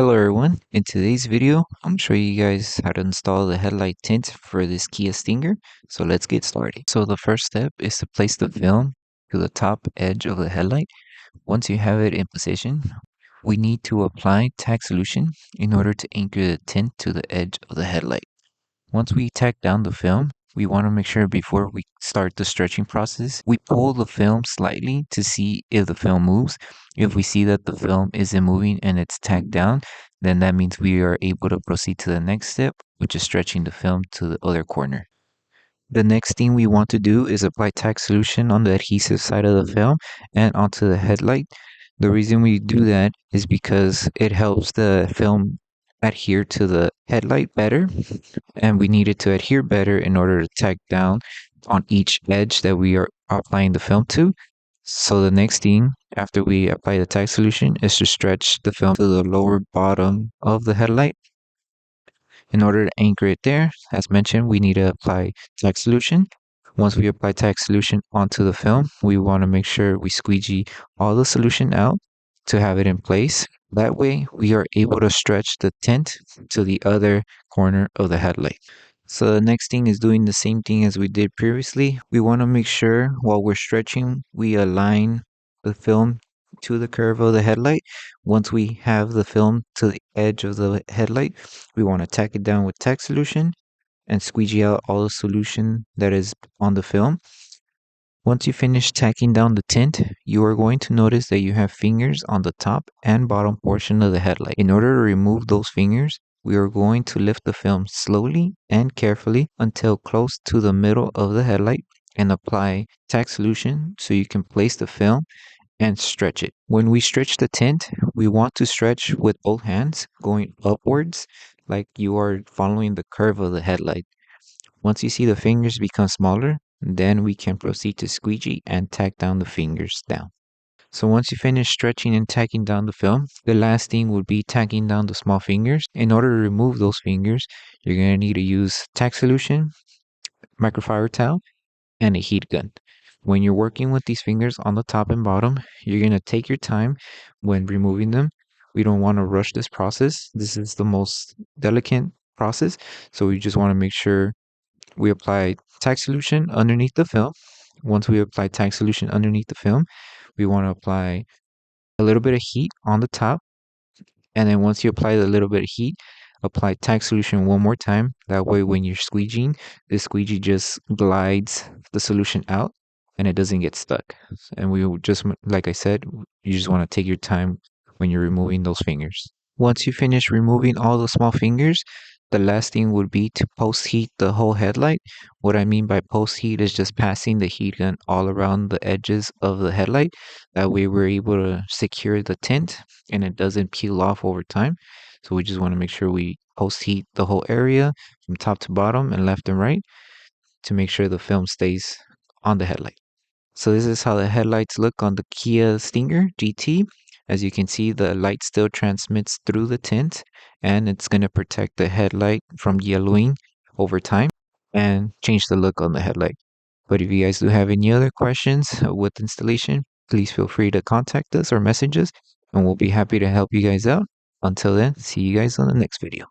Hello everyone, in today's video I'm going to show you guys how to install the headlight tint for this Kia Stinger. So let's get started. So the first step is to place the film to the top edge of the headlight. Once you have it in position, we need to apply Tack Solution in order to anchor the tint to the edge of the headlight. Once we tack down the film, we want to make sure before we start the stretching process, we pull the film slightly to see if the film moves. If we see that the film isn't moving and it's tacked down, then that means we are able to proceed to the next step, which is stretching the film to the other corner. The next thing we want to do is apply Tack Solution on the adhesive side of the film and onto the headlight. The reason we do that is because it helps the film adhere to the headlight better, and we need it to adhere better in order to tack down on each edge that we are applying the film to. So the next thing after we apply the Tack Solution is to stretch the film to the lower bottom of the headlight. In order to anchor it there, as mentioned, we need to apply Tack Solution. Once we apply Tack Solution onto the film, we want to make sure we squeegee all the solution out to have it in place. That way, we are able to stretch the tint to the other corner of the headlight. So the next thing is doing the same thing as we did previously. We want to make sure while we're stretching, we align the film to the curve of the headlight. Once we have the film to the edge of the headlight, we want to tack it down with Tack Solution and squeegee out all the solution that is on the film. Once you finish tacking down the tint, you are going to notice that you have fingers on the top and bottom portion of the headlight. In order to remove those fingers, we are going to lift the film slowly and carefully until close to the middle of the headlight and apply Tack Solution so you can place the film and stretch it. When we stretch the tint, we want to stretch with both hands going upwards like you are following the curve of the headlight. Once you see the fingers become smaller, then we can proceed to squeegee and tack down the fingers down. So once you finish stretching and tacking down the film, the last thing would be tacking down the small fingers. In order to remove those fingers, you're going to need to use Tack Solution, microfiber towel, and a heat gun. When you're working with these fingers on the top and bottom, you're going to take your time when removing them. We don't want to rush this process. This is the most delicate process, so we just want to make sure we apply Tack Solution underneath the film. Once we apply Tack Solution underneath the film, we want to apply a little bit of heat on the top. And then once you apply a little bit of heat, apply Tack Solution one more time. That way when you're squeegeeing, the squeegee just glides the solution out and it doesn't get stuck. And we just, like I said, you just want to take your time when you're removing those fingers. Once you finish removing all the small fingers, the last thing would be to post heat the whole headlight. What I mean by post heat is just passing the heat gun all around the edges of the headlight. That way we're able to secure the tint and it doesn't peel off over time. So we just want to make sure we post heat the whole area from top to bottom and left and right to make sure the film stays on the headlight. So this is how the headlights look on the Kia Stinger GT. As you can see, the light still transmits through the tint and it's going to protect the headlight from yellowing over time and change the look on the headlight. But if you guys do have any other questions with installation, please feel free to contact us or message us and we'll be happy to help you guys out. Until then, see you guys on the next video.